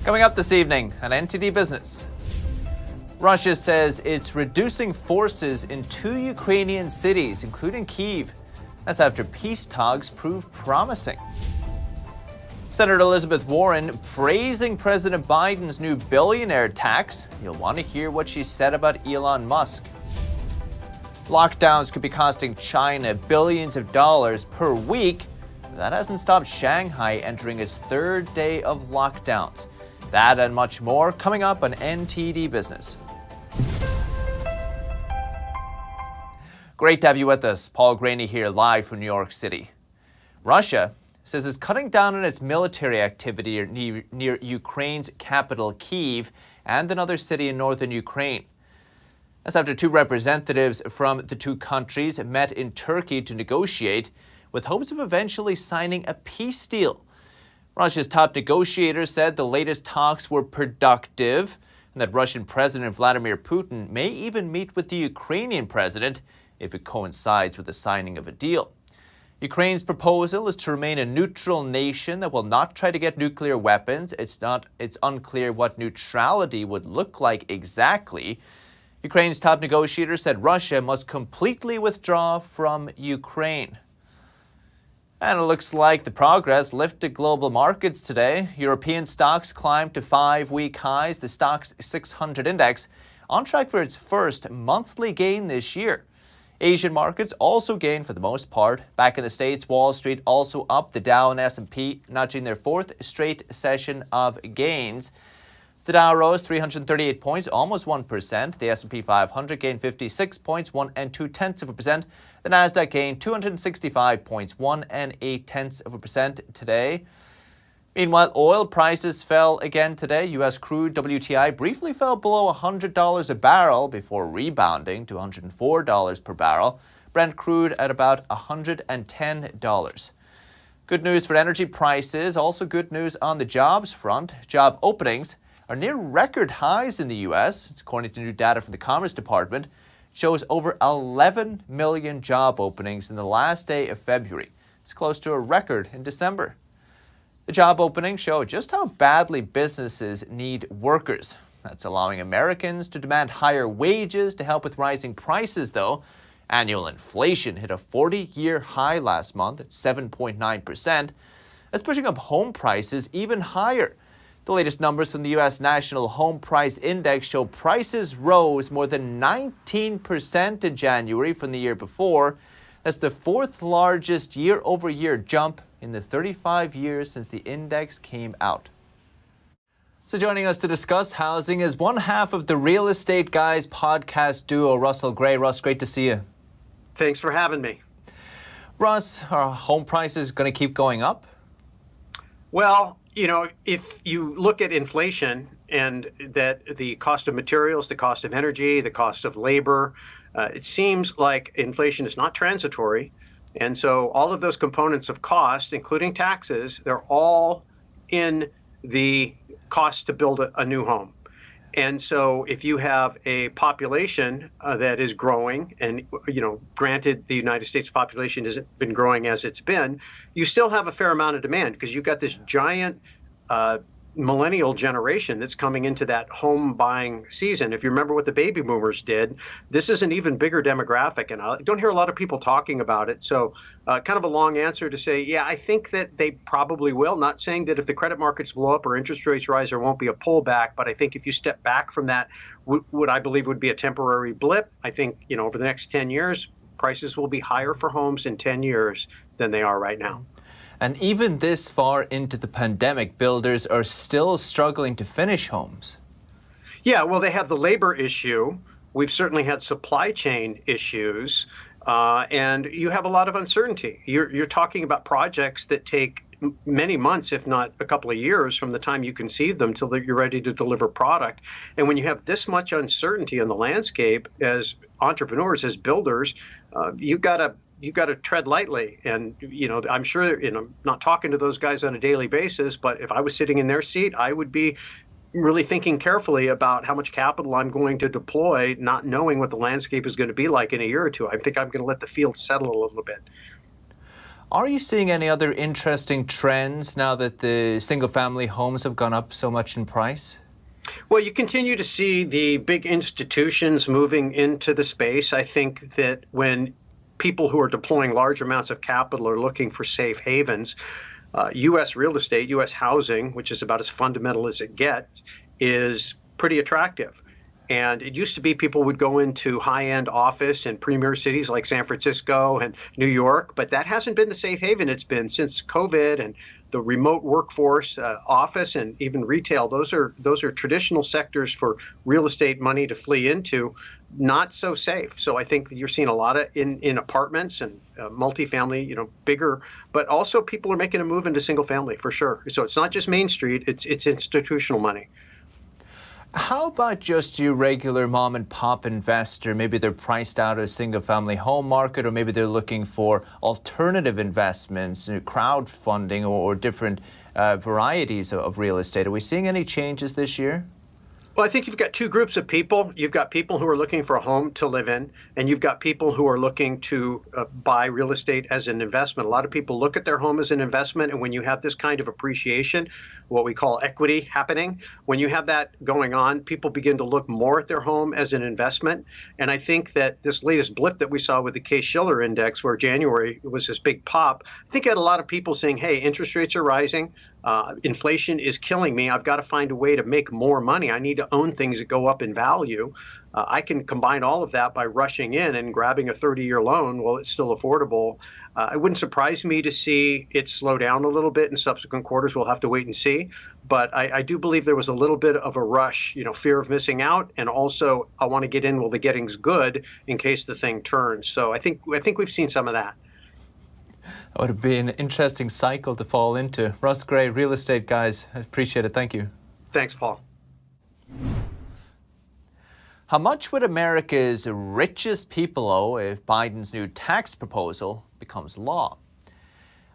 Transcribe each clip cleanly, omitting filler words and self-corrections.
Coming up this evening on NTD Business. Russia says it's reducing forces in 2 Ukrainian cities, including Kyiv. That's after peace talks prove promising. Senator Elizabeth Warren praising President Biden's new billionaire tax. You'll want to hear what she said about Elon Musk. Lockdowns could be costing China billions of dollars per week. That hasn't stopped Shanghai entering its 3rd day of lockdowns. That and much more coming up on NTD Business. Great to have you with us. Paul Graney here, live from New York City. Russia says it's cutting down on its military activity near Ukraine's capital, Kyiv, and another city in northern Ukraine. That's after 2 representatives from the 2 countries met in Turkey to negotiate, with hopes of eventually signing a peace deal. Russia's top negotiator said the latest talks were productive and that Russian President Vladimir Putin may even meet with the Ukrainian president if it coincides with the signing of a deal. Ukraine's proposal is to remain a neutral nation that will not try to get nuclear weapons. It's unclear what neutrality would look like exactly. Ukraine's top negotiator said Russia must completely withdraw from Ukraine. And it looks like the progress lifted global markets today. European stocks climbed to 5-week highs. The Stoxx 600 index on track for its first monthly gain this year. Asian markets also gained for the most part. Back in the States, Wall Street also up. The Dow and S&P nudging their 4th straight session of gains. The Dow rose 338 points, almost 1%. The S&P 500 gained 56 points, 1 2/10%. The Nasdaq gained 265 points, 1 8/10% today. Meanwhile, oil prices fell again today. U.S. crude WTI briefly fell below $100 a barrel before rebounding to $104 per barrel. Brent crude at about $110. Good news for energy prices. Also good news on the jobs front. Job openings are near record highs in the U.S. It's according to new data from the Commerce Department. Shows over 11 million job openings in the last day of February. It's close to a record in December. The job openings show just how badly businesses need workers. That's allowing Americans to demand higher wages to help with rising prices, though. Annual inflation hit a 40-year high last month at 7.9%. That's pushing up home prices even higher. The latest numbers from the U.S. National Home Price Index show prices rose more than 19% in January from the year before. That's the 4th largest year-over-year jump in the 35 years since the index came out. So joining us to discuss housing is one half of the Real Estate Guys podcast duo, Russell Gray. Russ, great to see you. Thanks for having me. Russ, are home prices going to keep going up? Well, you know, if you look at inflation and that the cost of materials, the cost of energy, the cost of labor, it seems like inflation is not transitory. And so all of those components of cost, including taxes, they're all in the cost to build a new home. And so if you have a population that is growing, and, you know, granted, the United States population hasn't been growing as it's been, you still have a fair amount of demand because you've got this giant millennial generation that's coming into that home buying season. If you remember what the baby boomers did, this is an even bigger demographic, and I don't hear a lot of people talking about it. So kind of a long answer to say, yeah, I think that they probably will. Not saying that if the credit markets blow up or interest rates rise, there won't be a pullback. But I think if you step back from that, what I believe would be a temporary blip, I think, you know, over the next 10 years, prices will be higher for homes in 10 years than they are right now. And even this far into the pandemic, builders are still struggling to finish homes. Yeah, well, they have the labor issue. We've certainly had supply chain issues, and you have a lot of uncertainty. You're talking about projects that take many months, if not a couple of years, from the time you conceive them till you're ready to deliver product. And when you have this much uncertainty in the landscape, as entrepreneurs, as builders, you've got to tread lightly. And, you know, I'm sure, you know, I'm not talking to those guys on a daily basis, but if I was sitting in their seat, I would be really thinking carefully about how much capital I'm going to deploy, not knowing what the landscape is going to be like in a year or two. I think I'm going to let the field settle a little bit. Are you seeing any other interesting trends now that the single-family homes have gone up so much in price? Well, you continue to see the big institutions moving into the space. I think that when people who are deploying large amounts of capital are looking for safe havens, U.S. real estate, U.S. housing, which is about as fundamental as it gets, is pretty attractive. And it used to be people would go into high-end office in premier cities like San Francisco and New York, but that hasn't been the safe haven it's been since COVID and the remote workforce, office, and even retail. Those are traditional sectors for real estate money to flee into. Not so safe. So I think you're seeing a lot of in apartments and multifamily, bigger, but also people are making a move into single family for sure. So it's not just Main Street; it's institutional money. How about just your regular mom and pop investor? Maybe they're priced out of a single family home market, or maybe they're looking for alternative investments, crowdfunding, or different varieties of real estate. Are we seeing any changes this year? Well, I think you've got two groups of people. You've got people who are looking for a home to live in, and you've got people who are looking to buy real estate as an investment. A lot of people look at their home as an investment, and when you have this kind of appreciation, what we call equity happening, when you have that going on, people begin to look more at their home as an investment. And I think that this latest blip that we saw with the Case-Shiller index, where January was this big pop, I think it had a lot of people saying, hey, interest rates are rising. Inflation is killing me. I've got to find a way to make more money. I need to own things that go up in value. I can combine all of that by rushing in and grabbing a 30-year loan while it's still affordable. It wouldn't surprise me to see it slow down a little bit in subsequent quarters. We'll have to wait and see. But I do believe there was a little bit of a rush, fear of missing out. And also, I want to get in while the getting's good in case the thing turns. So I think we've seen some of that. That would have been an interesting cycle to fall into. Russ Gray, real estate guys, I appreciate it. Thank you. Thanks, Paul. How much would America's richest people owe if Biden's new tax proposal becomes law?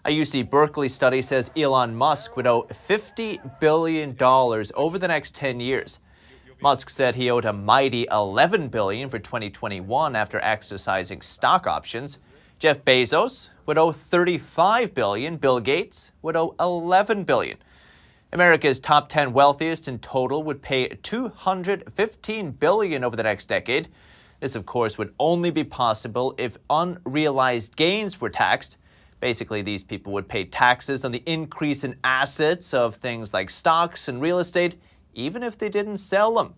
A UC Berkeley study says Elon Musk would owe $50 billion over the next 10 years. Musk said he owed a mighty $11 billion for 2021 after exercising stock options. Jeff Bezos would owe $35 billion. Bill Gates would owe $11 billion. America's top 10 wealthiest in total would pay $215 billion over the next decade. This, of course, would only be possible if unrealized gains were taxed. Basically, these people would pay taxes on the increase in assets of things like stocks and real estate, even if they didn't sell them.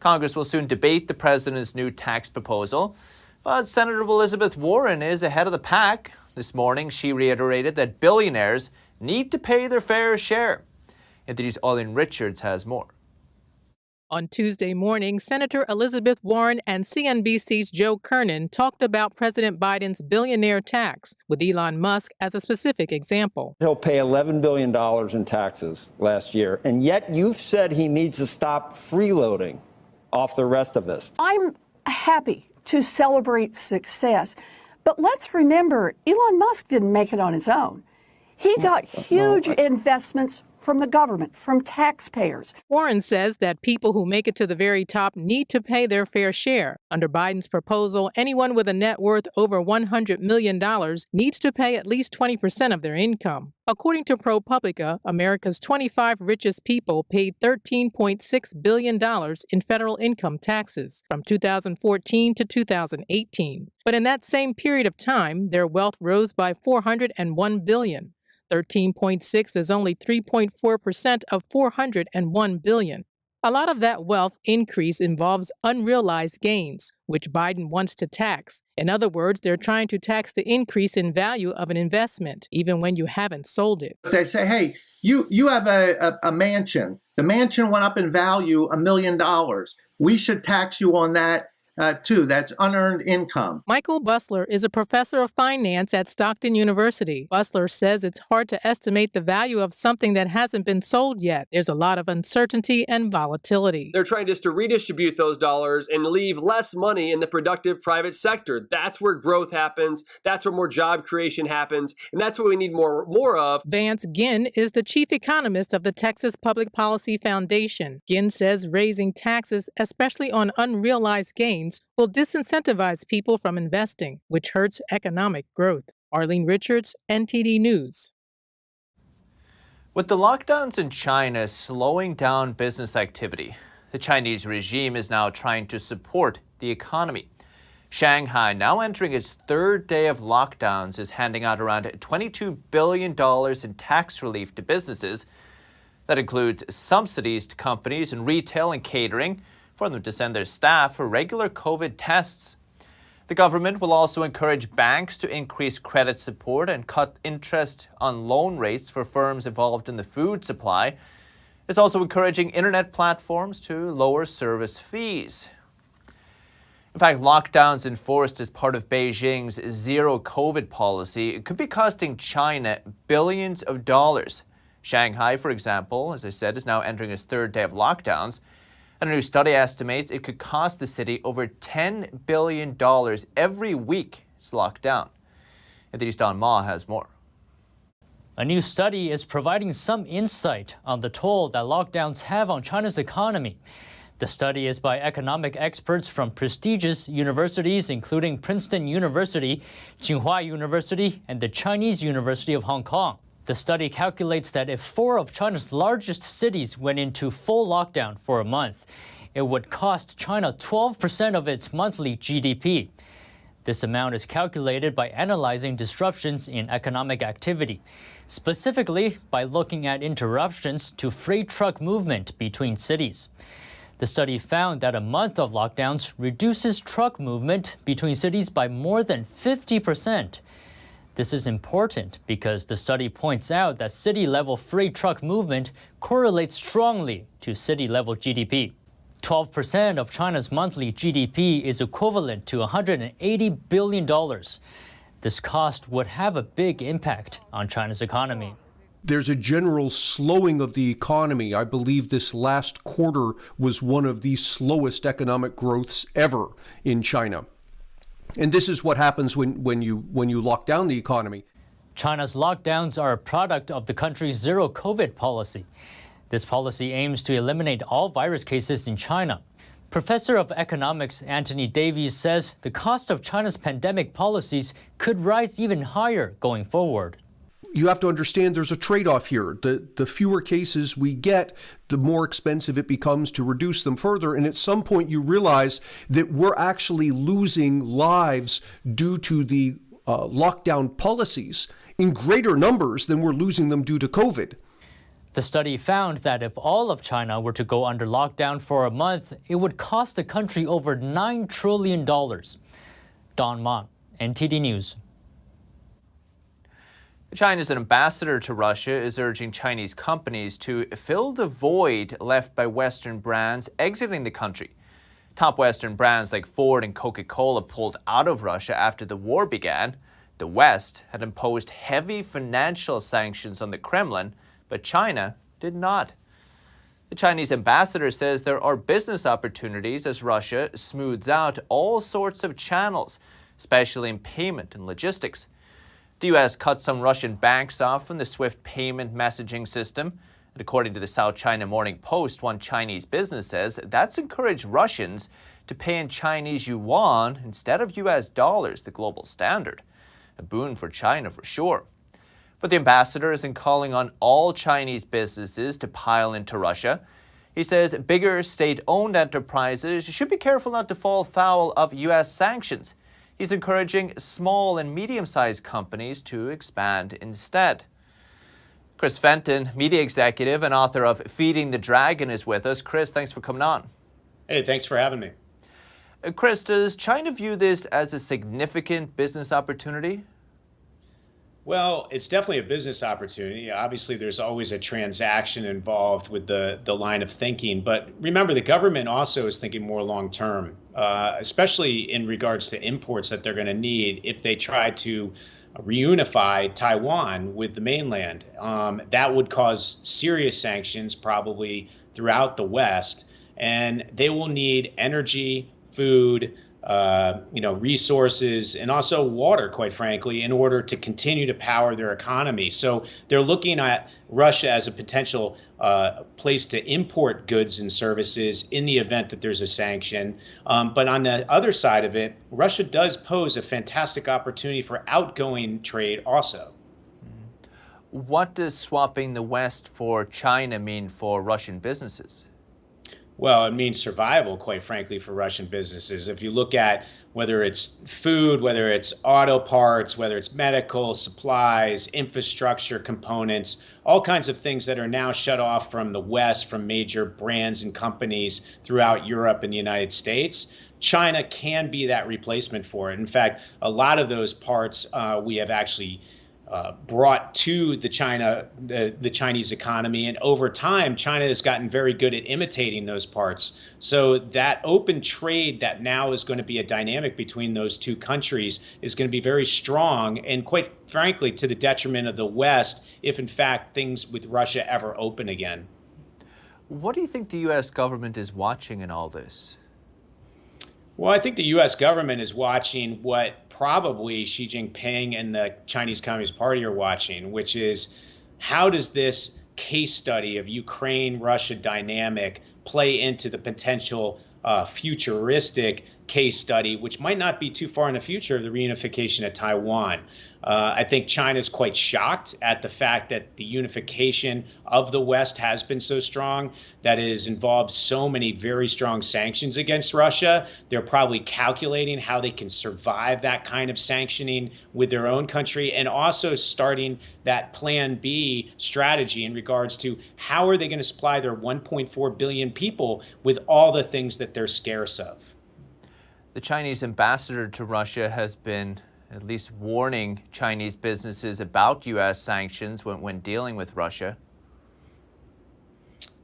Congress will soon debate the president's new tax proposal. But Senator Elizabeth Warren is ahead of the pack. This morning, she reiterated that billionaires need to pay their fair share. NTD's Eileen Richards has more. On Tuesday morning, Senator Elizabeth Warren and CNBC's Joe Kernan talked about President Biden's billionaire tax, with Elon Musk as a specific example. He'll pay $11 billion in taxes last year, and yet you've said he needs to stop freeloading off the rest of this. I'm happy to celebrate success. But let's remember, Elon Musk didn't make it on his own. He got huge investments from the government, from taxpayers. Warren says that people who make it to the very top need to pay their fair share. Under Biden's proposal, anyone with a net worth over $100 million needs to pay at least 20% of their income. According to ProPublica, America's 25 richest people paid $13.6 billion in federal income taxes from 2014 to 2018. But in that same period of time, their wealth rose by $401 billion. 13.6 is only 3.4% of $401 billion. A lot of that wealth increase involves unrealized gains, which Biden wants to tax. In other words, they're trying to tax the increase in value of an investment, even when you haven't sold it. They say, hey, you have a mansion. The mansion went up in value $1 million. We should tax you on that too. That's unearned income. Michael Busler is a professor of finance at Stockton University. Busler says it's hard to estimate the value of something that hasn't been sold yet. There's a lot of uncertainty and volatility. They're trying just to redistribute those dollars and leave less money in the productive private sector. That's where growth happens. That's where more job creation happens. And that's what we need more of. Vance Ginn is the chief economist of the Texas Public Policy Foundation. Ginn says raising taxes, especially on unrealized gains, will disincentivize people from investing, which hurts economic growth. Arlene Richards, NTD News. With the lockdowns in China slowing down business activity, the Chinese regime is now trying to support the economy. Shanghai, now entering its third day of lockdowns, is handing out around $22 billion in tax relief to businesses. That includes subsidies to companies in retail and catering for them to send their staff for regular COVID tests. The government will also encourage banks to increase credit support and cut interest on loan rates for firms involved in the food supply. It's also encouraging internet platforms to lower service fees. In fact, lockdowns enforced as part of Beijing's zero COVID policy could be costing China billions of dollars. Shanghai, for example, as I said, is now entering its third day of lockdowns. And a new study estimates it could cost the city over $10 billion every week it's locked down. NTD's Don Ma has more. A new study is providing some insight on the toll that lockdowns have on China's economy. The study is by economic experts from prestigious universities, including Princeton University, Tsinghua University, and the Chinese University of Hong Kong. The study calculates that if 4 of China's largest cities went into full lockdown for a month, it would cost China 12% of its monthly GDP. This amount is calculated by analyzing disruptions in economic activity, specifically by looking at interruptions to freight truck movement between cities. The study found that a month of lockdowns reduces truck movement between cities by more than 50%. This is important because the study points out that city-level freight truck movement correlates strongly to city-level GDP. 12% of China's monthly GDP is equivalent to $180 billion. This cost would have a big impact on China's economy. There's a general slowing of the economy. I believe this last quarter was one of the slowest economic growths ever in China. And this is what happens when you lock down the economy. China's lockdowns are a product of the country's zero COVID policy. This policy aims to eliminate all virus cases in China. Professor of economics Anthony Davies says the cost of China's pandemic policies could rise even higher going forward. You have to understand there's a trade-off here. The fewer cases we get, the more expensive it becomes to reduce them further. And at some point you realize that we're actually losing lives due to the lockdown policies in greater numbers than we're losing them due to COVID. The study found that if all of China were to go under lockdown for a month, it would cost the country over $9 trillion. Don Ma, NTD News. China's ambassador to Russia is urging Chinese companies to fill the void left by Western brands exiting the country. Top Western brands like Ford and Coca-Cola pulled out of Russia after the war began. The West had imposed heavy financial sanctions on the Kremlin, but China did not. The Chinese ambassador says there are business opportunities as Russia smooths out all sorts of channels, especially in payment and logistics. The U.S. cut some Russian banks off from the SWIFT payment messaging system. And according to the South China Morning Post, one Chinese business says that's encouraged Russians to pay in Chinese yuan instead of U.S. dollars, the global standard. A boon for China for sure. But the ambassador isn't calling on all Chinese businesses to pile into Russia. He says bigger state-owned enterprises should be careful not to fall foul of U.S. sanctions. He's encouraging small and medium-sized companies to expand instead. Chris Fenton, media executive and author of Feeding the Dragon, is with us. Chris, thanks for coming on. Hey, thanks for having me. Chris, does China view this as a significant business opportunity? Well, it's definitely a business opportunity. Obviously, there's always a transaction involved with the line of thinking. But remember, the government also is thinking more long term, especially in regards to imports that they're going to need if they try to reunify Taiwan with the mainland. That would cause serious sanctions probably throughout the West. And they will need energy, food, resources and also water, quite frankly, in order to continue to power their economy. So they're looking at Russia as a potential place to import goods and services in the event that there's a sanction. But on the other side of it, Russia does pose a fantastic opportunity for outgoing trade also. What does swapping the West for China mean for Russian businesses? Well, it means survival, quite frankly, for Russian businesses. If you look at whether it's food, whether it's auto parts, whether it's medical supplies, infrastructure components, all kinds of things that are now shut off from the West, from major brands and companies throughout Europe and the United States, China can be that replacement for it. In fact, a lot of those parts we have actually brought to the Chinese economy, and over time, China has gotten very good at imitating those parts. So that open trade that now is going to be a dynamic between those two countries is going to be very strong, and quite frankly, to the detriment of the West, if in fact things with Russia ever open again. What do you think the U.S. government is watching in all this? Well, I think the U.S. government is watching what probably Xi Jinping and the Chinese Communist Party are watching, which is how does this case study of Ukraine-Russia dynamic play into the potential futuristic case study, which might not be too far in the future, of the reunification of Taiwan. I think China is quite shocked at the fact that the unification of the West has been so strong, that it has involved so many very strong sanctions against Russia. They're probably calculating how they can survive that kind of sanctioning with their own country, and also starting that Plan B strategy in regards to how are they going to supply their 1.4 billion people with all the things that they're scarce of. The Chinese ambassador to Russia has been at least warning Chinese businesses about U.S. sanctions when dealing with Russia.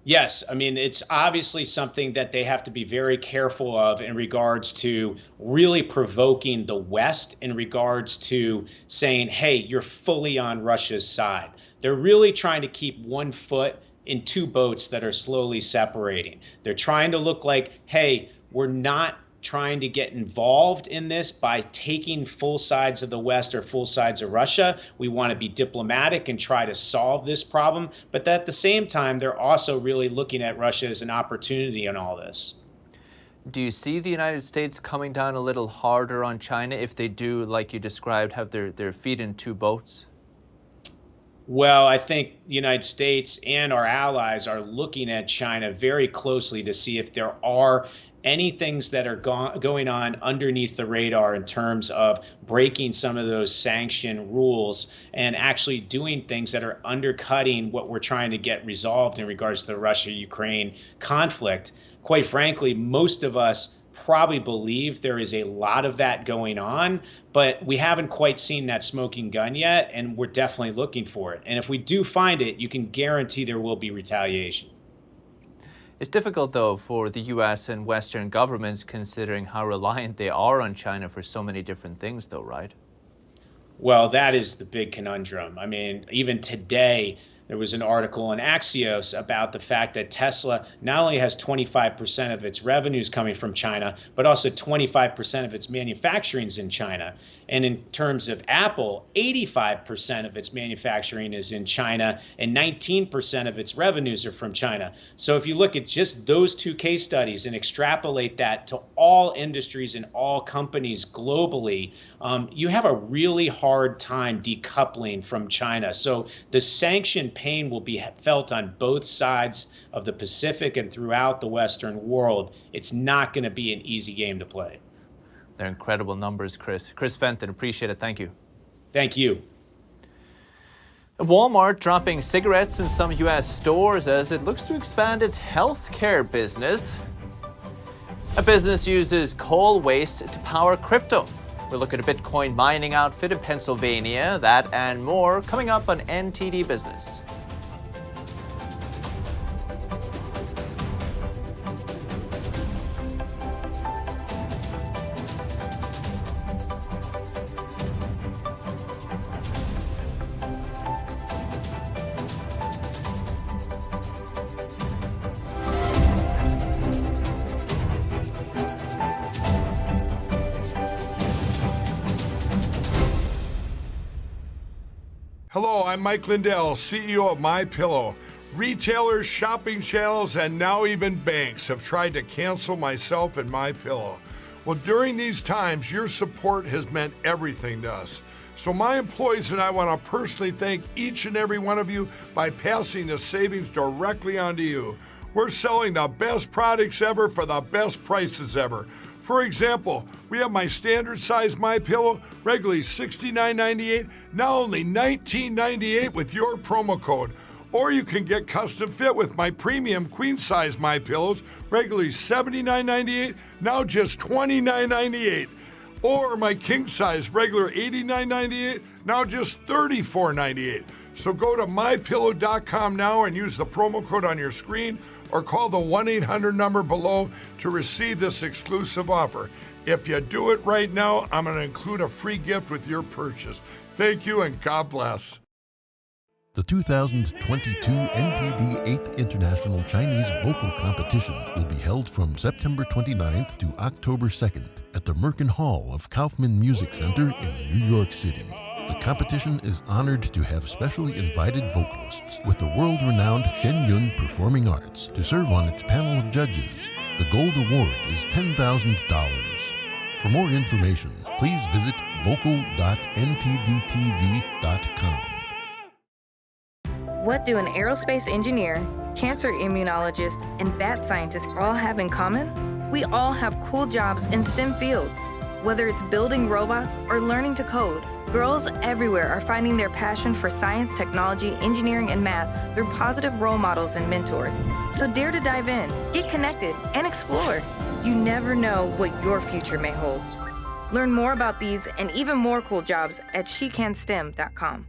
Yes, I mean, it's obviously something that they have to be very careful of in regards to really provoking the West, in regards to saying, hey, you're fully on Russia's side. They're really trying to keep one foot in two boats that are slowly separating. They're trying to look like, hey, we're not trying to get involved in this by taking full sides of the West or full sides of Russia. We want to be diplomatic and try to solve this problem. But at the same time, they're also really looking at Russia as an opportunity in all this. Do you see the United States coming down a little harder on China if they do, like you described, have their feet in two boats? Well, I think the United States and our allies are looking at China very closely to see if there are any things that are going on underneath the radar in terms of breaking some of those sanction rules and actually doing things that are undercutting what we're trying to get resolved in regards to the Russia-Ukraine conflict. Quite frankly, most of us probably believe there is a lot of that going on, but we haven't quite seen that smoking gun yet, and we're definitely looking for it. And if we do find it, you can guarantee there will be retaliation. It's difficult, though, for the U.S. and Western governments, considering how reliant they are on China for so many different things, though, right? Well, that is the big conundrum. I mean, even today, there was an article in Axios about the fact that Tesla not only has 25% of its revenues coming from China, but also 25% of its manufacturing is in China. And in terms of Apple, 85% of its manufacturing is in China, and 19% of its revenues are from China. So if you look at just those two case studies and extrapolate that to all industries and all companies globally, you have a really hard time decoupling from China. So the sanction pain will be felt on both sides of the Pacific and throughout the Western world. It's not going to be an easy game to play. They're incredible numbers, Chris. Chris Fenton, appreciate it. Thank you. Thank you. Walmart dropping cigarettes in some U.S. stores as it looks to expand its healthcare business. A business uses coal waste to power crypto. We'll look at a Bitcoin mining outfit in Pennsylvania. That and more coming up on NTD Business. Hello, I'm Mike Lindell, CEO of MyPillow. Retailers, shopping channels, and now even banks have tried to cancel myself and MyPillow. Well, during these times, your support has meant everything to us. So my employees and I want to personally thank each and every one of you by passing the savings directly on to you. We're selling the best products ever for the best prices ever. For example, we have my standard size MyPillow, regularly $69.98, now only $19.98 with your promo code. Or you can get custom fit with my premium queen size MyPillows, regularly $79.98, now just $29.98. Or my king size, regular $89.98, now just $34.98. So go to mypillow.com now and use the promo code on your screen, or call the 1-800 number below to receive this exclusive offer. If you do it right now, I'm going to include a free gift with your purchase. Thank you and God bless. The 2022 NTD 8th International Chinese Vocal Competition will be held from September 29th to October 2nd at the Merkin Hall of Kaufman Music Center in New York City. The competition is honored to have specially invited vocalists with the world-renowned Shen Yun Performing Arts to serve on its panel of judges. The gold award is $10,000. For more information, please visit vocal.ntdtv.com. What do an aerospace engineer, cancer immunologist, and bat scientist all have in common? We all have cool jobs in STEM fields. Whether it's building robots or learning to code, girls everywhere are finding their passion for science, technology, engineering, and math through positive role models and mentors. So dare to dive in, get connected, and explore. You never know what your future may hold. Learn more about these and even more cool jobs at shecanstem.com.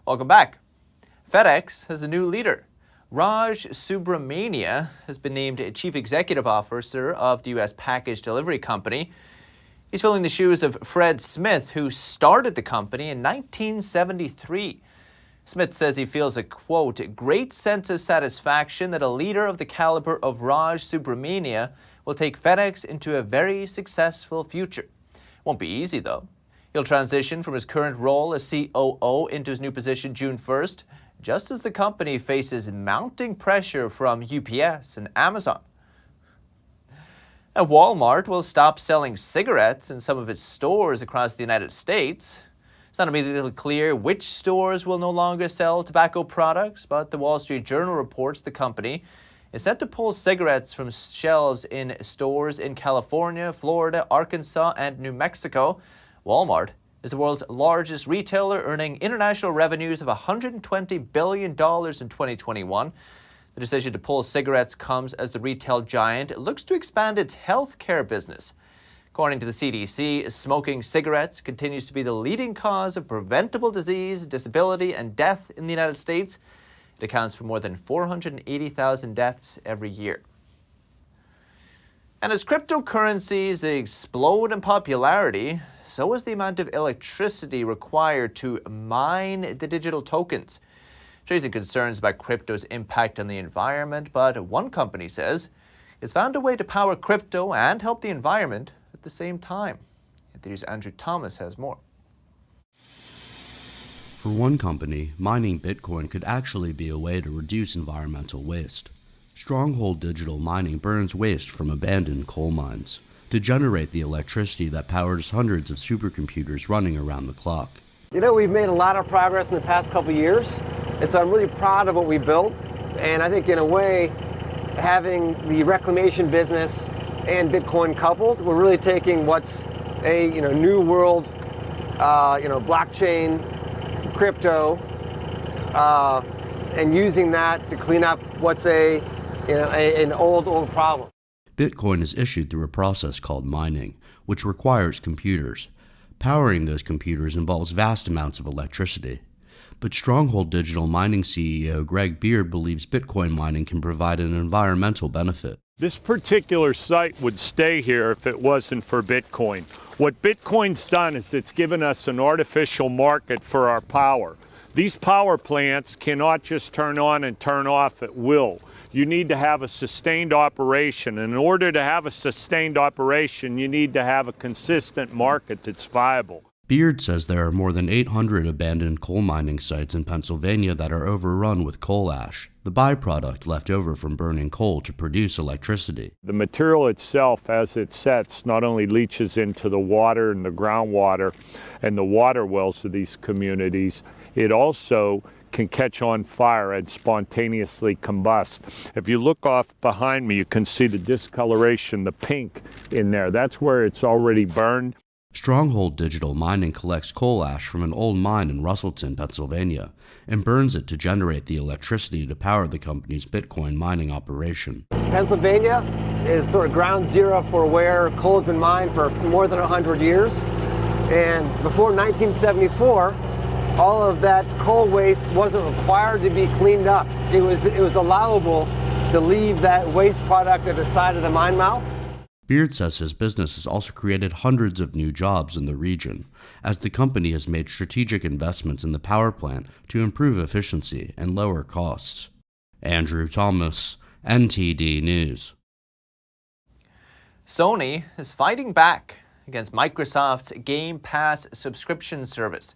Welcome back. FedEx has a new leader. Raj Subramania has been named Chief Executive Officer of the U.S. package delivery company. He's filling the shoes of Fred Smith, who started the company in 1973. Smith says he feels a, quote, great sense of satisfaction that a leader of the caliber of Raj Subramania will take FedEx into a very successful future. Won't be easy, though. He'll transition from his current role as COO into his new position June 1st, just as the company faces mounting pressure from UPS and Amazon. And Walmart will stop selling cigarettes in some of its stores across the United States. It's not immediately clear which stores will no longer sell tobacco products, but the Wall Street Journal reports the company is set to pull cigarettes from shelves in stores in California, Florida, Arkansas, and New Mexico. Walmart is the world's largest retailer, earning international revenues of $120 billion in 2021. The decision to pull cigarettes comes as the retail giant looks to expand its healthcare business. According to the CDC, smoking cigarettes continues to be the leading cause of preventable disease, disability, and death in the United States. It accounts for more than 480,000 deaths every year. And as cryptocurrencies explode in popularity, so is the amount of electricity required to mine the digital tokens. Raising concerns about crypto's impact on the environment, but one company says it's found a way to power crypto and help the environment at the same time. NTD's Andrew Thomas has more. For one company, mining Bitcoin could actually be a way to reduce environmental waste. Stronghold Digital Mining burns waste from abandoned coal mines to generate the electricity that powers hundreds of supercomputers running around the clock. You know, we've made a lot of progress in the past couple of years, and so I'm really proud of what we built. And I think in a way, having the reclamation business and Bitcoin coupled, we're really taking what's a new world, blockchain, crypto, and using that to clean up what's an old problem. Bitcoin is issued through a process called mining, which requires computers. Powering those computers involves vast amounts of electricity. But Stronghold Digital Mining CEO Greg Beard believes Bitcoin mining can provide an environmental benefit. This particular site would stay here if it wasn't for Bitcoin. What Bitcoin's done is it's given us an artificial market for our power. These power plants cannot just turn on and turn off at will. You need to have a sustained operation. And in order to have a sustained operation, you need to have a consistent market that's viable. Beard says there are more than 800 abandoned coal mining sites in Pennsylvania that are overrun with coal ash, the byproduct left over from burning coal to produce electricity. The material itself, as it sets, not only leaches into the water and the groundwater and the water wells of these communities, it also can catch on fire and spontaneously combust. If you look off behind me, you can see the discoloration, the pink in there. That's where it's already burned. Stronghold Digital Mining collects coal ash from an old mine in Russellton, Pennsylvania, and burns it to generate the electricity to power the company's Bitcoin mining operation. Pennsylvania is sort of ground zero for where coal has been mined for more than 100 years. And before 1974, all of that coal waste wasn't required to be cleaned up. It was allowable to leave that waste product at the side of the mine mouth. Beard says his business has also created hundreds of new jobs in the region, as the company has made strategic investments in the power plant to improve efficiency and lower costs. Andrew Thomas, NTD News. Sony is fighting back against Microsoft's Game Pass subscription service.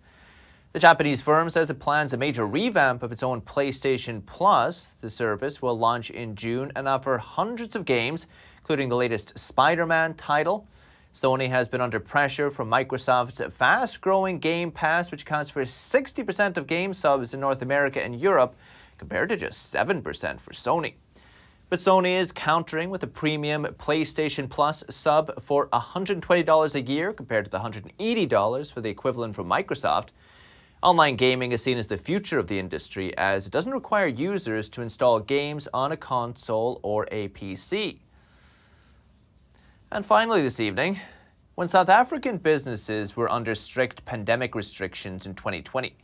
The Japanese firm says it plans a major revamp of its own PlayStation Plus. The service will launch in June and offer hundreds of games, including the latest Spider-Man title. Sony has been under pressure from Microsoft's fast-growing Game Pass, which accounts for 60% of game subs in North America and Europe, compared to just 7% for Sony. But Sony is countering with a premium PlayStation Plus sub for $120 a year, compared to the $180 for the equivalent from Microsoft. Online gaming is seen as the future of the industry, as it doesn't require users to install games on a console or a PC. And finally this evening, when South African businesses were under strict pandemic restrictions in 2020,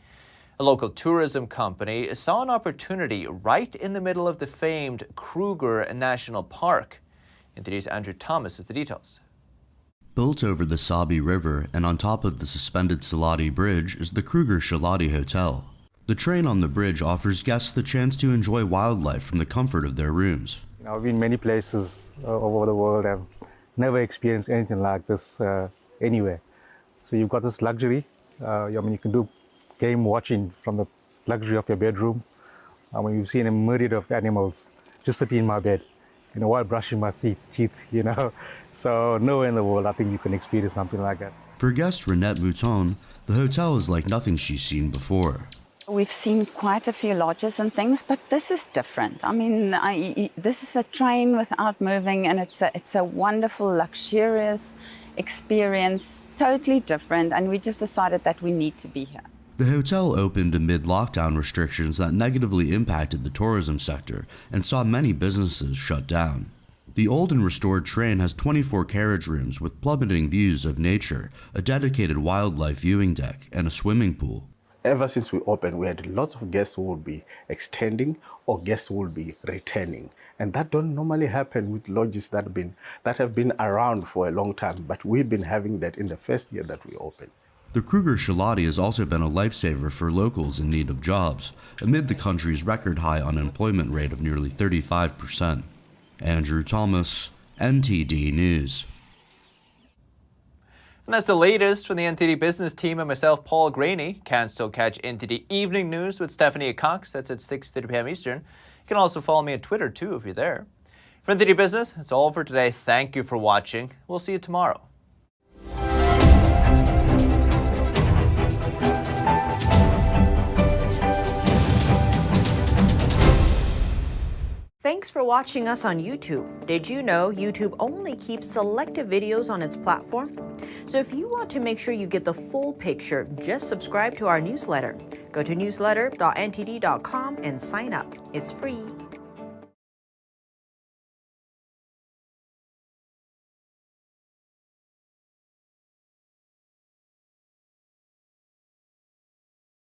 a local tourism company saw an opportunity right in the middle of the famed Kruger National Park. NTD's Andrew Thomas has the details. Built over the Sabi River and on top of the suspended Salati Bridge is the Kruger Shalati Hotel. The train on the bridge offers guests the chance to enjoy wildlife from the comfort of their rooms. I've been many places over the world. I've never experienced anything like this anywhere. So you've got this luxury. You can do game watching from the luxury of your bedroom. You've seen a myriad of animals just sitting in my bed, while brushing my teeth, So nowhere in the world I think you can experience something like that. For guest Renette Mouton, the hotel is like nothing she's seen before. We've seen quite a few lodges and things, but this is different. This is a train without moving, and it's a wonderful, luxurious experience, totally different, and we just decided that we need to be here. The hotel opened amid lockdown restrictions that negatively impacted the tourism sector and saw many businesses shut down. The old and restored train has 24 carriage rooms with plummeting views of nature, a dedicated wildlife viewing deck, and a swimming pool. Ever since we opened, we had lots of guests who will be extending or guests who will be returning. And that don't normally happen with lodges that have been around for a long time, but we've been having that in the first year that we opened. The Kruger Shalati has also been a lifesaver for locals in need of jobs, amid the country's record high unemployment rate of nearly 35%. Andrew Thomas, NTD News. And that's the latest from the NTD Business team and myself, Paul Graney. Can still catch NTD Evening News with Stephanie Cox. That's at 6:30 p.m. Eastern. You can also follow me on Twitter, too, if you're there. For NTD Business, it's all for today. Thank you for watching. We'll see you tomorrow. Thanks for watching us on YouTube. Did you know YouTube only keeps selective videos on its platform? So if you want to make sure you get the full picture, just subscribe to our newsletter. Go to newsletter.ntd.com and sign up. It's free.